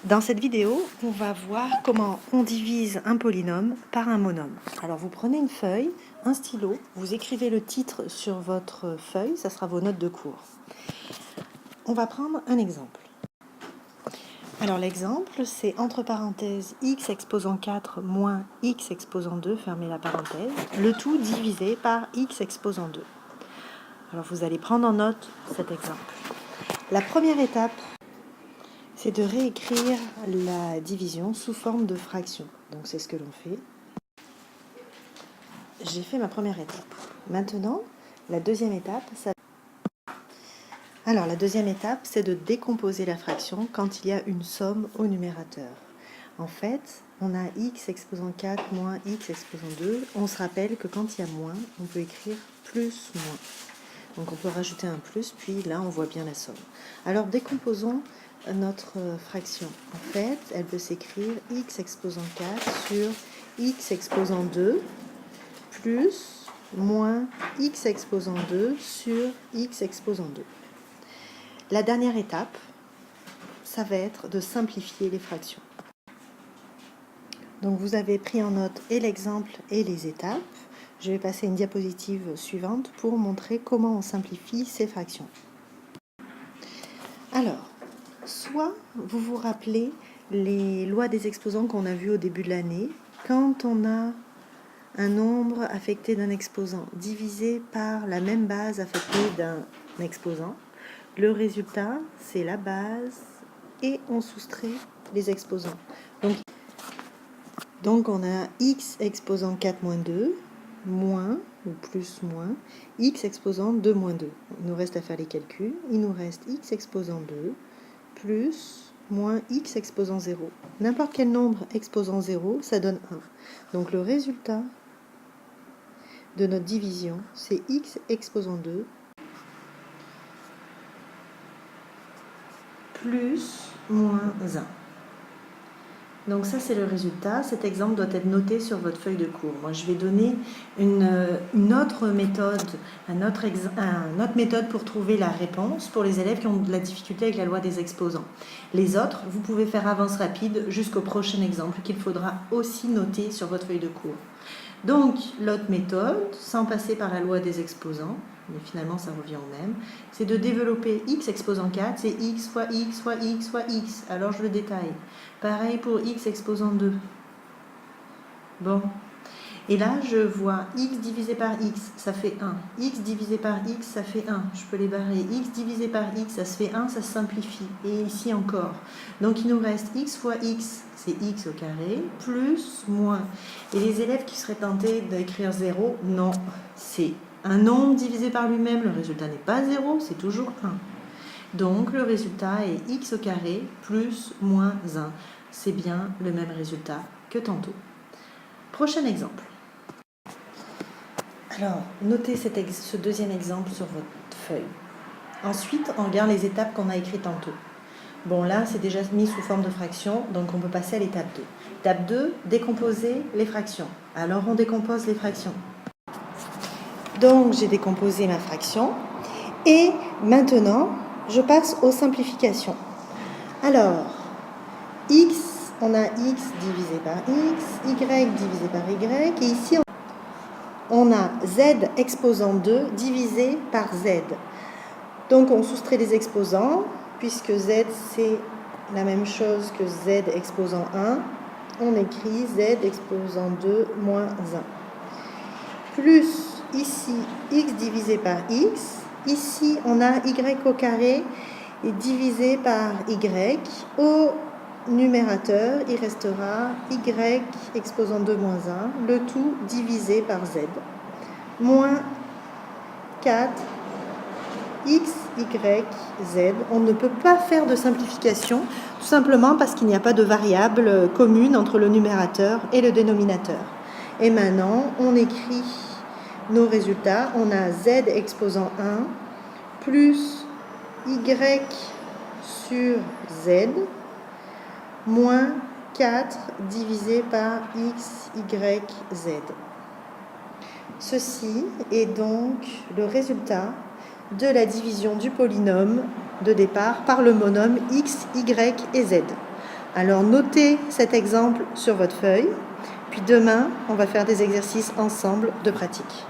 Dans cette vidéo, on va voir comment on divise un polynôme par un monôme. Alors vous prenez une feuille, un stylo, vous écrivez le titre sur votre feuille, ça sera vos notes de cours. On va prendre un exemple. Alors l'exemple, c'est entre parenthèses x exposant 4 moins x exposant 2, fermez la parenthèse, le tout divisé par x exposant 2. Alors vous allez prendre en note cet exemple. La première étape, c'est de réécrire la division sous forme de fraction. Donc c'est ce que l'on fait. J'ai fait ma première étape. Maintenant, la deuxième étape, c'est de décomposer la fraction quand il y a une somme au numérateur. En fait, on a x exposant 4 moins x exposant 2. On se rappelle que quand il y a moins, on peut écrire plus moins. Donc on peut rajouter un plus, puis là on voit bien la somme. Alors décomposons notre fraction. En fait, elle peut s'écrire x exposant 4 sur x exposant 2 plus moins x exposant 2 sur x exposant 2. La dernière étape, ça va être de simplifier les fractions. Donc vous avez pris en note et l'exemple et les étapes. Je vais passer à une diapositive suivante pour montrer comment on simplifie ces fractions. Alors, soit vous vous rappelez les lois des exposants qu'on a vues au début de l'année. Quand on a un nombre affecté d'un exposant divisé par la même base affectée d'un exposant, le résultat, c'est la base et on soustrait les exposants. Donc on a x exposant 4 moins 2, moins ou plus moins, x exposant 2 moins 2. Il nous reste à faire les calculs. Il nous reste x exposant 2 plus moins x exposant 0. N'importe quel nombre exposant 0, ça donne 1. Donc le résultat de notre division, c'est x exposant 2 plus moins 1. Donc ça, c'est le résultat. Cet exemple doit être noté sur votre feuille de cours. Moi, je vais donner une autre méthode, une autre méthode pour trouver la réponse pour les élèves qui ont de la difficulté avec la loi des exposants. Les autres, vous pouvez faire avance rapide jusqu'au prochain exemple qu'il faudra aussi noter sur votre feuille de cours. Donc, l'autre méthode, sans passer par la loi des exposants, mais finalement ça revient au même, c'est de développer x exposant 4, c'est x fois x fois x fois x. Alors je le détaille. Pareil pour x exposant 2. Bon. Et là, je vois x divisé par x, ça fait 1. X divisé par x, ça fait 1. Je peux les barrer. X divisé par x, ça se fait 1, ça se simplifie. Et ici encore. Donc il nous reste x fois x, c'est x au carré, plus, moins. Et les élèves qui seraient tentés d'écrire 0, non, c'est un nombre divisé par lui-même, le résultat n'est pas 0, c'est toujours 1. Donc le résultat est x au carré plus moins 1. C'est bien le même résultat que tantôt. Prochain exemple. Alors, notez ce deuxième exemple sur votre feuille. Ensuite, on regarde les étapes qu'on a écrites tantôt. Bon, là, c'est déjà mis sous forme de fraction, donc on peut passer à l'étape 2. Étape 2, décomposer les fractions. Alors, on décompose les fractions. Donc, j'ai décomposé ma fraction. Et maintenant, je passe aux simplifications. Alors, x, on a x divisé par x, y divisé par y, et ici, on a z exposant 2 divisé par z. Donc, on soustrait les exposants, puisque z, c'est la même chose que z exposant 1. On écrit z exposant 2 moins 1. Plus, ici, x divisé par x. Ici, on a y au carré et divisé par y. Au numérateur, il restera y exposant 2 moins 1, le tout divisé par z, moins 4 x, y, z. On ne peut pas faire de simplification, tout simplement parce qu'il n'y a pas de variable commune entre le numérateur et le dénominateur. Et maintenant, on écrit nos résultats. On a z exposant 1 plus y sur z moins 4 divisé par x, y, z. Ceci est donc le résultat de la division du polynôme de départ par le monôme x, y et z. Alors notez cet exemple sur votre feuille, puis demain, on va faire des exercices ensemble de pratique.